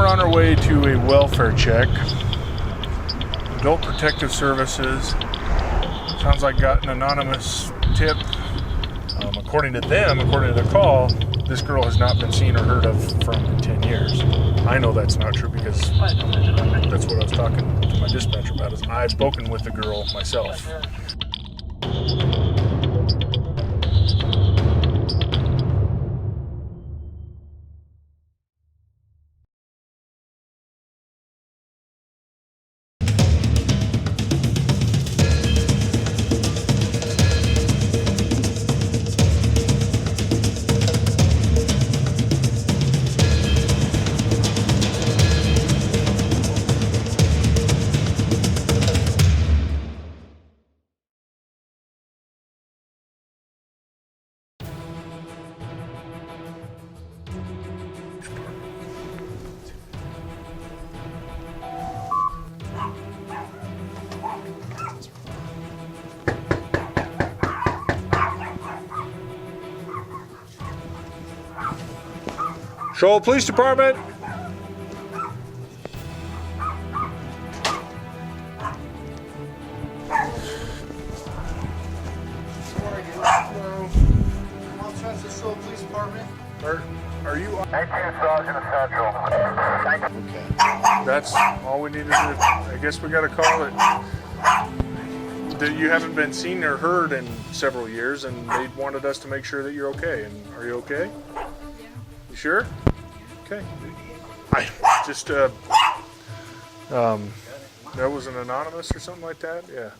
we're on our way to a welfare check. Adult Protective Services. Sounds like got an anonymous tip. According to them, according to the call, this girl has not been seen or heard of from 10 years. I know that's not true because that's what I was talking to my dispatcher about. Is I've spoken with the girl myself. Shoal Police Department. Shoal Police Department. Are you? 18 Sergeant Central. Okay. That's all we need to do. I guess we got to call it. That you haven't been seen or heard in several years, and they wanted us to make sure that you're okay. And are you okay? Yeah. You sure? Okay. I just that was an anonymous or something like that. Yeah.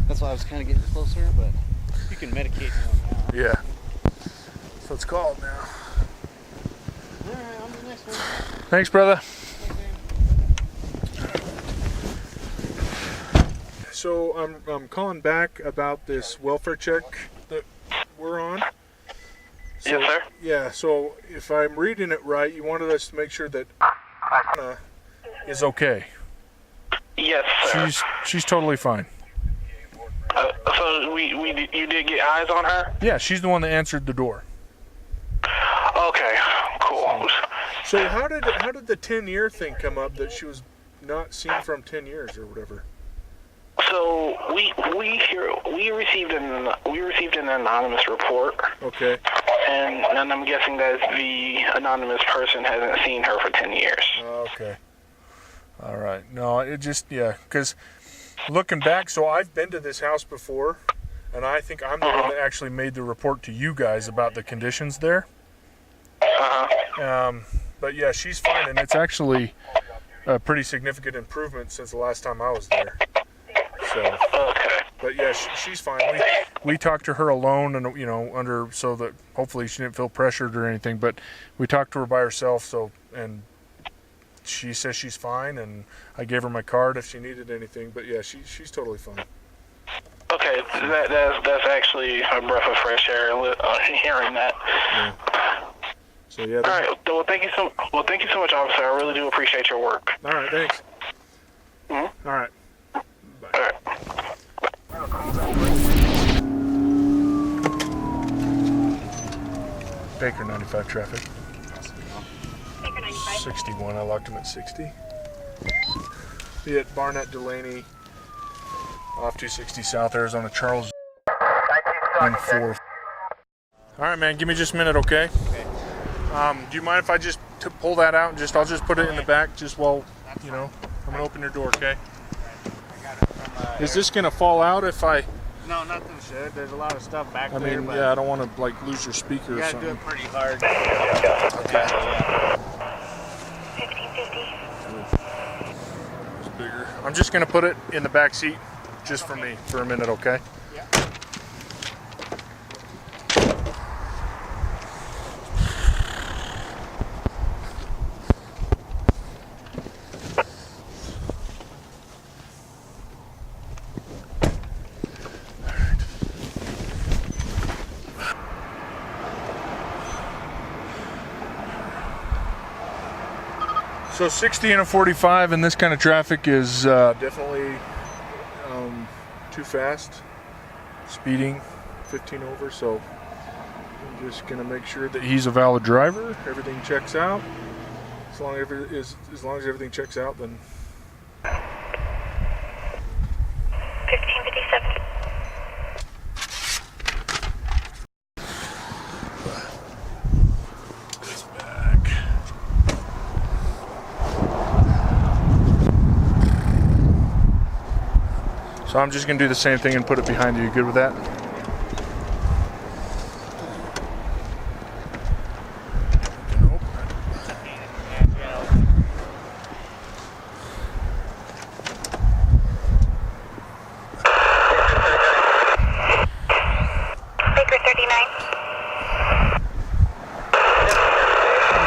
That's why I was kind of getting closer, but you can medicate me on now. Yeah. So it's called now. All right, on to the next one. Thanks, brother. So I'm calling back about this welfare check that we're on. So, Yes, sir. Yeah, so if I'm reading it right, you wanted us to make sure that Anna is okay. Yes, sir. She's totally fine. So you did get eyes on her? Yeah, she's the one that answered the door. Okay, cool. So how did the 10-year thing come up that she was not seen from 10 years or whatever? So we received an anonymous report. Okay. And I'm guessing that the anonymous person hasn't seen her for 10 years. Okay. All right. No, it just, yeah, because looking back, so I've been to this house before, and I think I'm the one that actually made the report to you guys about the conditions there. But yeah, she's fine, and it's actually a pretty significant improvement since the last time I was there. So, Okay. but yeah, she's fine. We talked to her alone, and under so that hopefully she didn't feel pressured or anything. But we talked to her by herself. So, and she says she's fine, and I gave her my card if she needed anything. But yeah, she's totally fine. Okay, that's actually a breath of fresh air hearing that. Yeah. So yeah. All right. Well, thank you so much, officer. I really do appreciate your work. All right. Thanks. Mm-hmm. All right. All right. Baker 95 traffic. 61. I locked him at 60. Be at Barnett Delaney off 260 South Arizona Charles 4. All right, man. Give me just a minute, okay? Okay. Do you mind if I just pull that out and I'll just put it in the back just while I'm gonna open your door, okay? I got it from, Is this gonna fall out if I? No, nothing should. There's a lot of stuff back I there, mean, but yeah, I don't want to lose your speaker you or gotta do something. it pretty hard. Okay. 1650. It's bigger. I'm just gonna put it in the back seat just for me for a minute, okay? Yeah. So 60 and a 45 in this kind of traffic is definitely too fast. speeding, 15 over. So I'm just gonna make sure that he's a valid driver. Everything checks out. As long as everything checks out, then 1557. goes back. So I'm just gonna do the same thing and put it behind you. You good with that? Baker 39.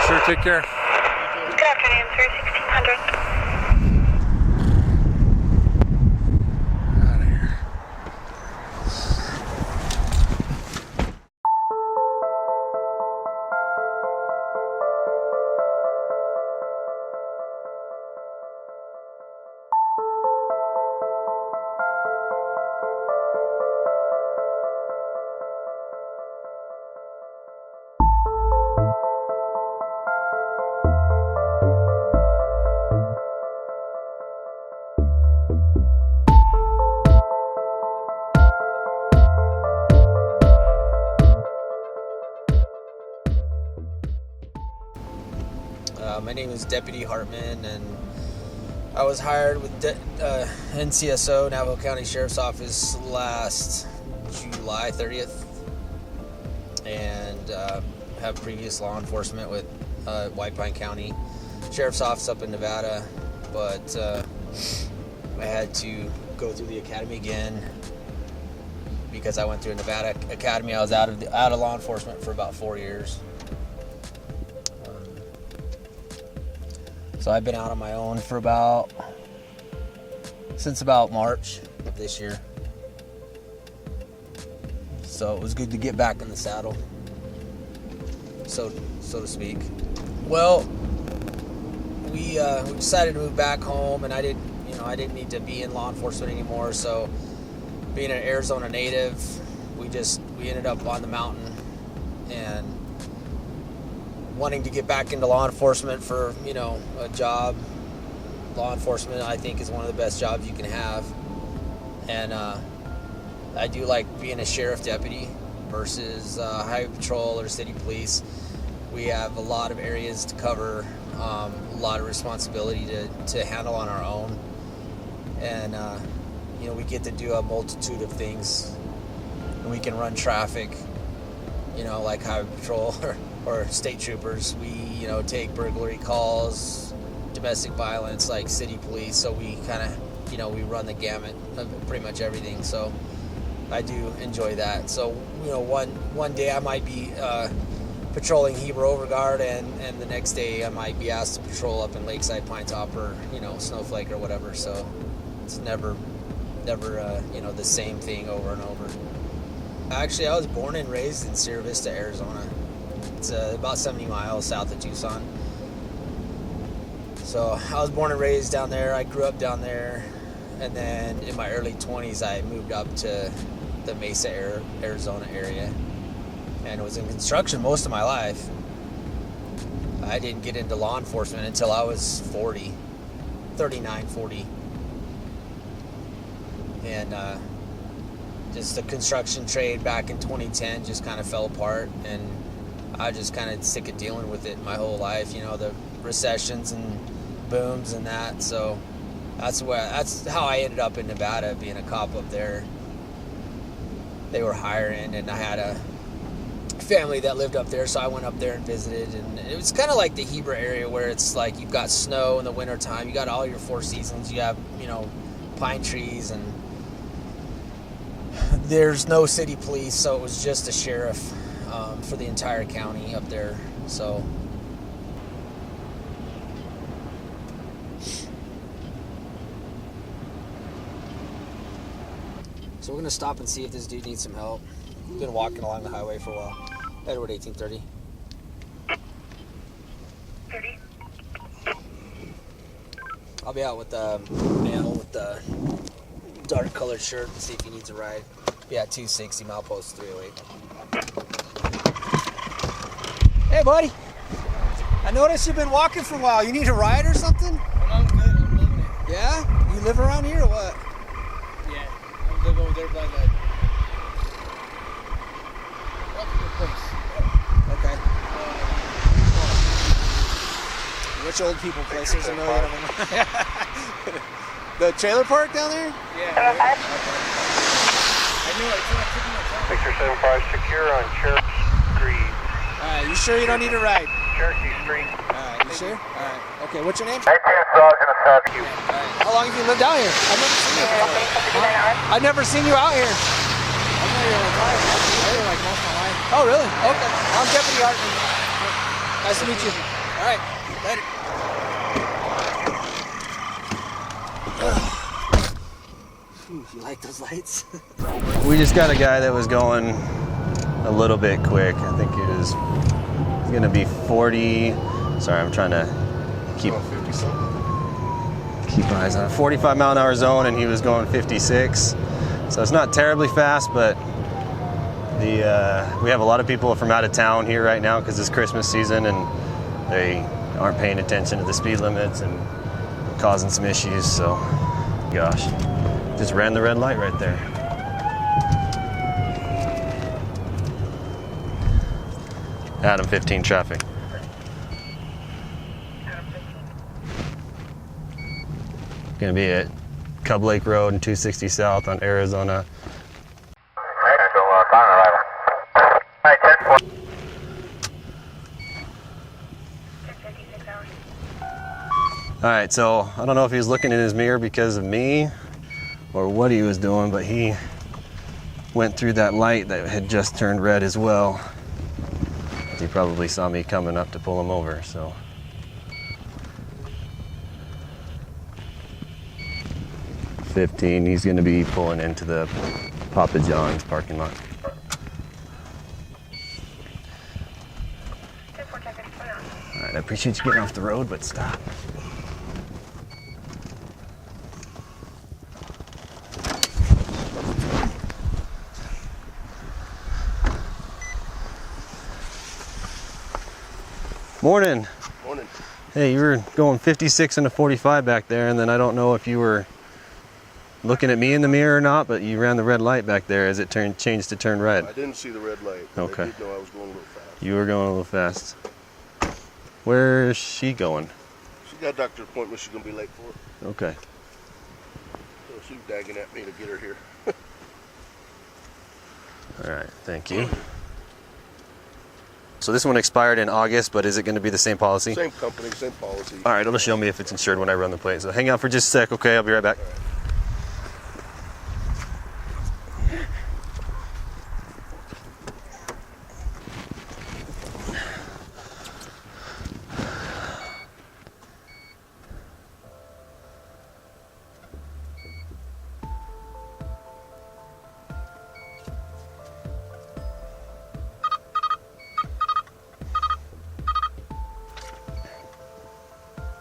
Sure, take care. Good afternoon, sir. 1600. Out of here. My name is Deputy Hartman, and I was hired with NCSO, Navajo County Sheriff's Office, last July 30th, and have previous law enforcement with White Pine County Sheriff's Office up in Nevada, but I had to go through the academy again because I went through a Nevada academy. I was out of law enforcement for about 4 years. So I've been out on my own for since about March of this year. So it was good to get back in the saddle, so to speak. Well, we decided to move back home, and I didn't need to be in law enforcement anymore. So, being an Arizona native, we ended up on the mountain and wanting to get back into law enforcement for, a job. Law enforcement, I think, is one of the best jobs you can have. And I do like being a sheriff deputy versus highway patrol or city police. We have a lot of areas to cover, a lot of responsibility to handle on our own. And, we get to do a multitude of things. And we can run traffic, like highway patrol or state troopers. We, take burglary calls, domestic violence, like city police. So we kind of, we run the gamut of pretty much everything. So I do enjoy that. So, one day I might be patrolling Heber Overguard, and the next day I might be asked to patrol up in Lakeside Pinetop or, Snowflake or whatever. So it's never, the same thing over and over. Actually, I was born and raised in Sierra Vista, Arizona. It's about 70 miles south of Tucson. So I was born and raised down there. I grew up down there. And then in my early 20s, I moved up to the Mesa, Arizona area. And was in construction most of my life. I didn't get into law enforcement until I was 40. And just the construction trade back in 2010 just kind of fell apart, and I just kind of sick of dealing with it my whole life, the recessions and booms and that. So that's how I ended up in Nevada, being a cop up there. They were hiring, and I had a family that lived up there, so I went up there and visited. And it was kind of like the Heber area, where it's like you've got snow in the wintertime, you got all your four seasons, you have pine trees, and there's no city police, so it was just a sheriff for the entire county up there. So we're gonna stop and see if this dude needs some help. Been walking along the highway for a while. Edward 1830. 30. I'll be out with the male with the dark colored shirt and see if he needs a ride. Yeah, 260, milepost 308. Hey, buddy. I noticed you've been walking for a while. You need a ride or something? I'm good. I'm living it. Yeah? You live around here or what? Yeah. I live over there by that. Place. Okay. Which old people place? There's a million of them. The trailer park down there? Yeah. I knew it. It's not taking my time. Victor 75 secure on Cherokee Street. Alright, you sure you don't need a ride? Cherokee Street. Alright, you sure? Alright. Okay, what's your name? 18 Sergeant Attack you. Alright. How long have you lived out here? I've never seen you before. I've never seen you out here. I'm not even retired. I've been here like most of my life. Oh, really? Okay. I'm Deputy Hartman. Nice to meet you. Alright, later. You like those lights? We just got a guy that was going a little bit quick. I think it was going to be 40. Sorry, I'm trying to keep eyes on it. 45 mile an hour zone, and he was going 56. So it's not terribly fast, but we have a lot of people from out of town here right now because it's Christmas season, and they aren't paying attention to the speed limits and causing some issues. So, gosh. Just ran the red light right there. Adam 15 traffic. Gonna be at Cub Lake Road and 260 South on Arizona. All right, so I don't know if he was looking in his mirror because of me or what he was doing, but he went through that light that had just turned red as well. He probably saw me coming up to pull him over, so. $15, he's gonna be pulling into the Papa John's parking lot. All right, I appreciate you getting off the road, but stop. Morning. Morning. Hey, you were going 56 and a 45 back there, and then I don't know if you were looking at me in the mirror or not, but you ran the red light back there as it changed to turn red. I didn't see the red light. But Okay. I did know I was going a little fast. You were going a little fast. Where is she going? She got a doctor's appointment she's going to be late for. Okay. So she was dagging at me to get her here. All right, thank you. So this one expired in August, but is it going to be the same policy? Same company, same policy. All right, it'll show me if it's insured when I run the plate. So hang out for just a sec, okay? I'll be right back.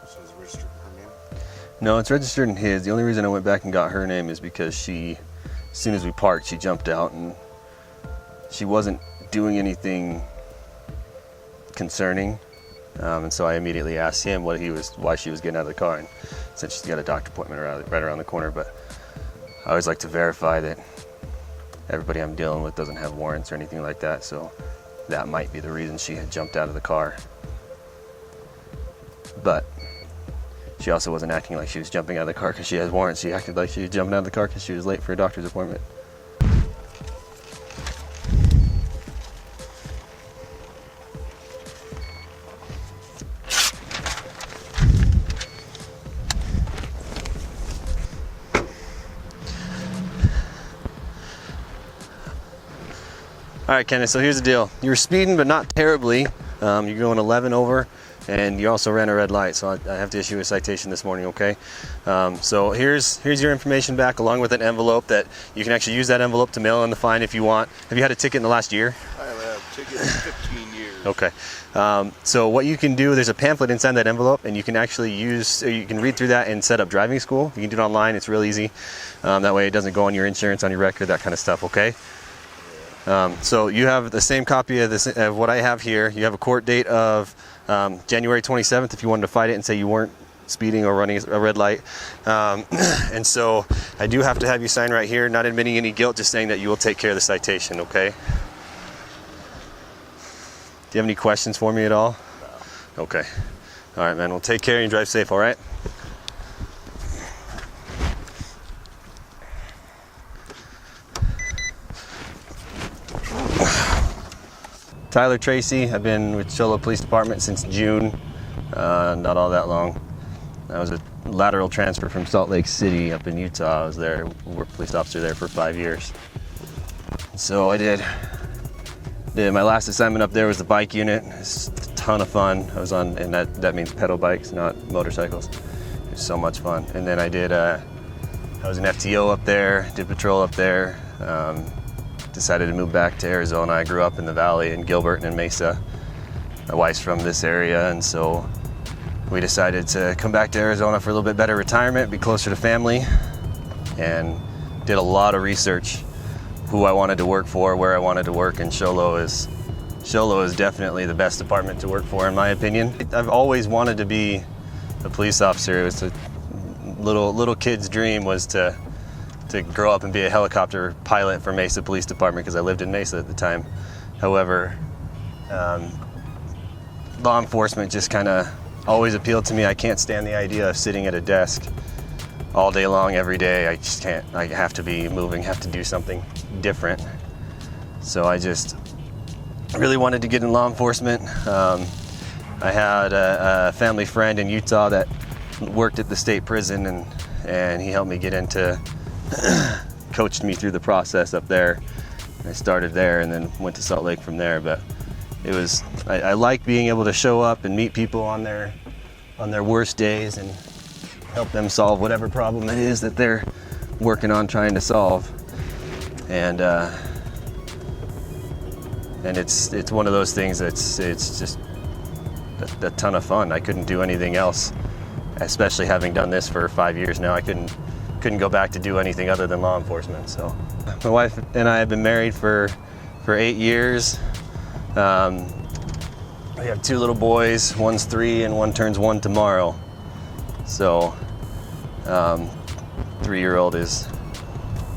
So it's registered her name? No, it's registered in his. The only reason I went back and got her name is because she, as soon as we parked, she jumped out and she wasn't doing anything concerning. And so I immediately asked him why she was getting out of the car, and said she's got a doctor appointment right around the corner. But I always like to verify that everybody I'm dealing with doesn't have warrants or anything like that. So that might be the reason she had jumped out of the car. But she also wasn't acting like she was jumping out of the car because she has warrants. She acted like she was jumping out of the car because she was late for a doctor's appointment. All right, Kenneth, so here's the deal. You were speeding, but not terribly. You're going 11 over, and you also ran a red light, so I have to issue you a citation this morning, okay? So here's your information back, along with an envelope that you can actually use that envelope to mail in the fine if you want. Have you had a ticket in the last year? I have had a ticket in 15 years. Okay. So what you can do, there's a pamphlet inside that envelope, and you can actually you can read through that and set up driving school. You can do it online. It's real easy. That way it doesn't go on your insurance, on your record, that kind of stuff, okay? So you have the same copy of this of what I have here. You have a court date of January 27th if you wanted to fight it and say you weren't speeding or running a red light. And so I do have to have you sign right here, not admitting any guilt, just saying that you will take care of the citation, okay? Do you have any questions for me at all? No. Okay. All right, man. Well, take care and drive safe, all right? Tyler Tracy. I've been with Show Low Police Department since June. Not all that long. I was a lateral transfer from Salt Lake City up in Utah. I was there, worked police officer there for 5 years. So I did my last assignment up there was the bike unit. It's a ton of fun. I was on, and that means pedal bikes, not motorcycles. It was so much fun. And then I was an FTO up there, did patrol up there. Decided to move back to Arizona. I grew up in the valley in Gilbert and in Mesa. My wife's from this area, and so we decided to come back to Arizona for a little bit better retirement, be closer to family, and did a lot of research. Who I wanted to work for, where I wanted to work, and Show Low is definitely the best department to work for, in my opinion. I've always wanted to be a police officer. It was a little kid's dream was to grow up and be a helicopter pilot for Mesa Police Department because I lived in Mesa at the time. However, law enforcement just kind of always appealed to me. I can't stand the idea of sitting at a desk all day long, every day. I just can't. I have to be moving, have to do something different. So I just really wanted to get in law enforcement. I had a family friend in Utah that worked at the state prison, and he helped me get into, coached me through the process up there. I started there and then went to Salt Lake from there. But it was, I like being able to show up and meet people on their worst days and help them solve whatever problem it is that they're working on trying to solve. And it's one of those things that's just a ton of fun. I couldn't do anything else, especially having done this for 5 years now. I couldn't go back to do anything other than law enforcement. So my wife and I have been married for 8 years. We have 2 little boys, one's 3 and one turns 1 tomorrow. So 3-year-old is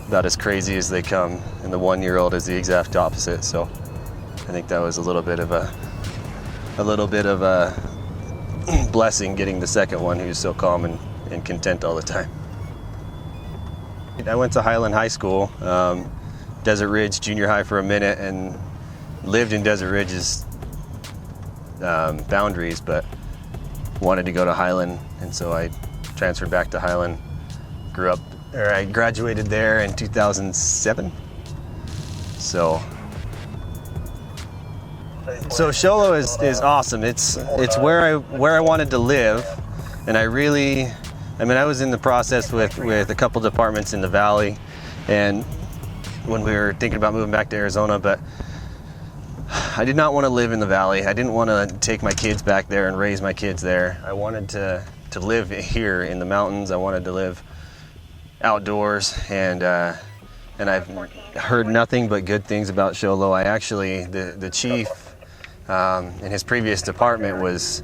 about as crazy as they come, and the 1-year-old is the exact opposite. So I think that was a little bit of a blessing, getting the second one who's so calm and content all the time. I went to Highland High School, Desert Ridge Junior High for a minute, and lived in Desert Ridge's boundaries, but wanted to go to Highland, and so I transferred back to Highland. I graduated there in 2007. So Show Low is awesome. It's where I wanted to live, and I was in the process with a couple departments in the valley, and when we were thinking about moving back to Arizona, but I did not want to live in the valley. I didn't want to take my kids back there and raise my kids there. I wanted to live here in the mountains. I wanted to live outdoors, and I've heard nothing but good things about Show Low. I actually, the chief in his previous department was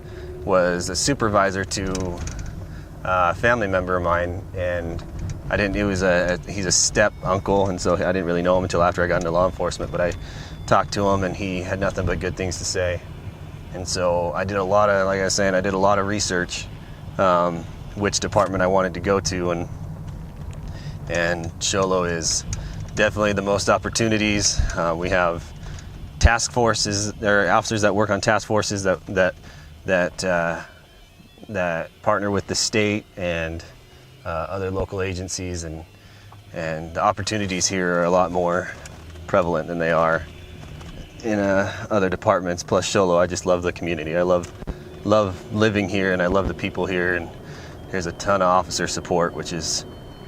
a supervisor to a family member of mine, and he's a step uncle, and so I didn't really know him until after I got into law enforcement, but I talked to him and he had nothing but good things to say. And so I did a lot of research, which department I wanted to go to, and Show Low is definitely the most opportunities. We have task forces. There are officers that work on task forces that partner with the state and other local agencies, and the opportunities here are a lot more prevalent than they are in other departments. Plus Show Low, I just love the community. I love living here, and I love the people here, and there's a ton of officer support, which is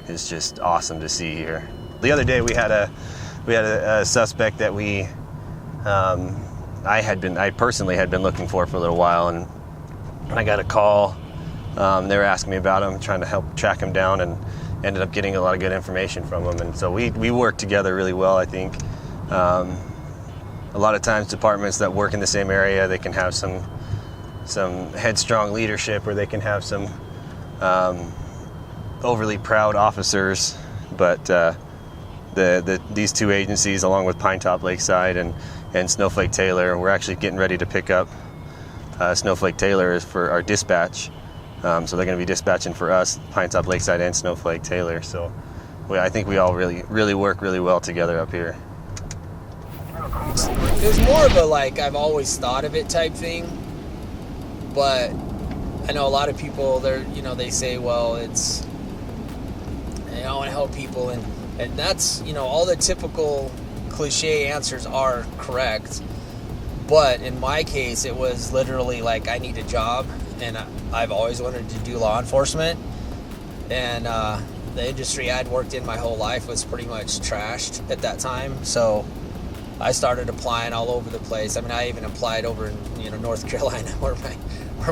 just awesome to see here. The other day we had a suspect that we I personally had been looking for a little while, and I got a call. They were asking me about him, trying to help track him down, and ended up getting a lot of good information from him. And so we worked together really well, I think. A lot of times departments that work in the same area, they can have some headstrong leadership, or they can have some overly proud officers. But these two agencies, along with Pinetop Lakeside and Snowflake Taylor, we're actually getting ready to pick up Snowflake Taylor for our dispatch. So they're going to be dispatching for us, Pinetop Lakeside and Snowflake Taylor. So I think we all really work really well together up here. It was more of a like I've always thought of it type thing, but I know a lot of people they say, well, it's I want to help people, and that's all the typical cliche answers are correct, but in my case it was literally like I need a job, and I've always wanted to do law enforcement, and the industry I'd worked in my whole life was pretty much trashed at that time, so I started applying all over the place. I mean, I even applied over in North Carolina, where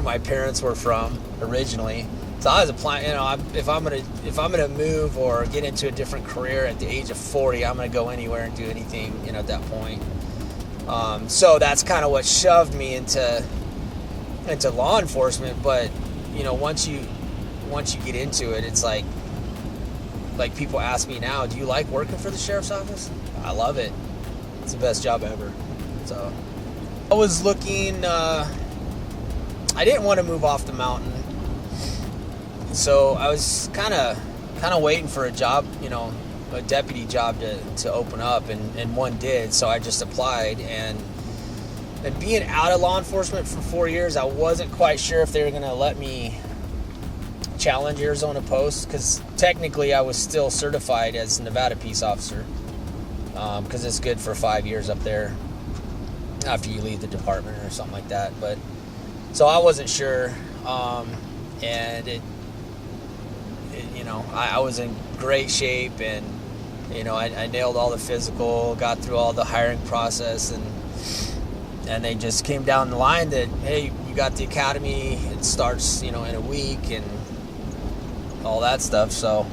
my parents were from originally. So I was applying. If I'm gonna move or get into a different career at the age of 40, I'm gonna go anywhere and do anything. At that point. So that's kind of what shoved me into law enforcement. But once you get into it, it's like people ask me now, do you like working for the sheriff's office? I love it. It's the best job ever. So I was looking, I didn't want to move off the mountain. So I was kind of waiting for a job, a deputy job to open up, and one did. So I just applied, and being out of law enforcement for 4 years, I wasn't quite sure if they were going to let me challenge Arizona Post, because technically I was still certified as a Nevada peace officer. Because it's good for 5 years up there after you leave the department or something like that. But so I wasn't sure, and I was in great shape, and I nailed all the physical, got through all the hiring process, and they just came down the line that, hey, you got the academy, it starts in a week, and all that stuff. So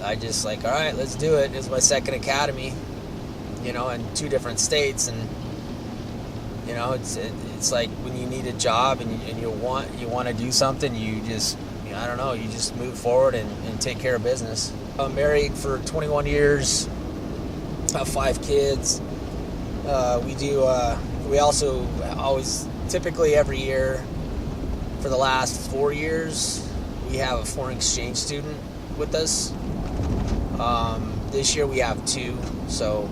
I just all right, let's do it. It was my second academy, in 2 different states, and it's like when you need a job and you want to do something, you just you just move forward and take care of business. I'm married for 21 years, have 5 kids. We also always, typically every year for the last 4 years, we have a foreign exchange student with us. This year we have 2, so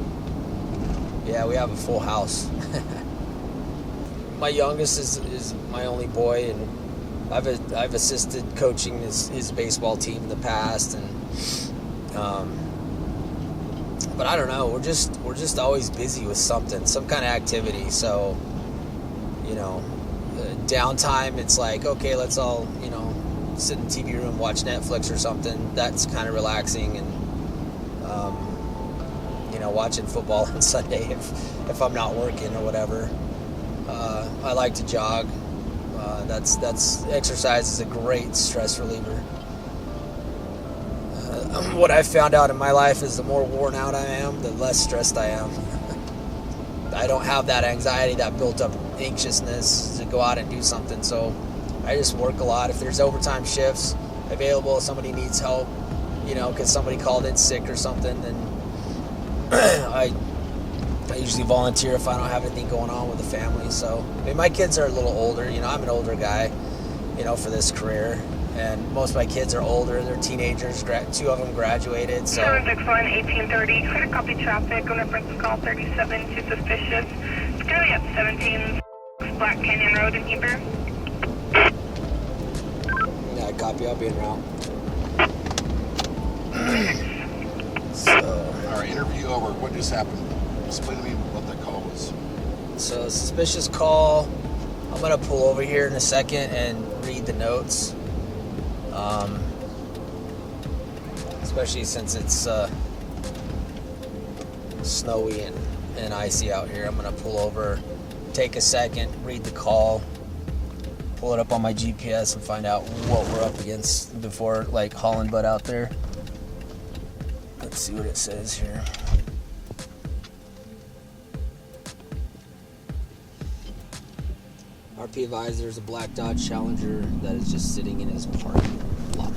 yeah, we have a full house. My youngest is my only boy, and I've assisted coaching his baseball team in the past, and but I don't know, we're just always busy with something, some kind of activity. So downtime, it's like, okay, let's all sit in the TV room, watch Netflix or something. That's kind of relaxing, and watching football on Sunday if I'm not working or whatever. I like to jog. That's exercise is a great stress reliever. What I found out in my life is the more worn out I am, the less stressed I am. I don't have that anxiety, that built up anxiousness to go out and do something. So I just work a lot. If there's overtime shifts available, if somebody needs help, because somebody called in sick or something, then I usually volunteer if I don't have anything going on with the family. So my kids are a little older. I'm an older guy, for this career. And most of my kids are older. They're teenagers. 2 of them graduated. So 761 1830. Clear copy traffic on reference call 37 to suspicious. It's going to be at 17 Black Canyon Road in Heber. yeah, copy. I'll be en route. So Our interview over. What just happened? Explain to me what that call was. So suspicious call. I'm gonna pull over here in a second and read the notes. Especially since it's snowy and and icy out here. I'm gonna pull over, take a second, read the call, pull it up on my GPS and find out what we're up against before like hauling butt out there. Let's see what it says here. RP advised there's a black Dodge Challenger that is just sitting in his parking lot.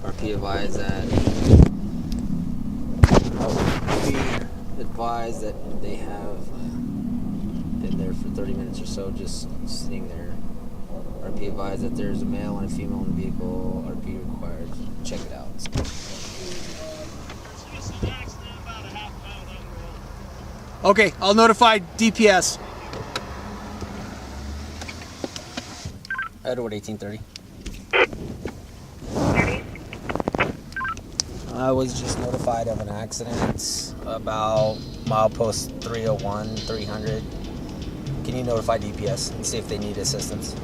RP advised that they have been there for 30 minutes or so, just sitting there. RP advised that there's a male and a female in the vehicle. RP required. Check it out. Okay, I'll notify DPS. Edward 1830. 30. I was just notified of an accident about milepost 301, 300. Can you notify DPS and see if they need assistance?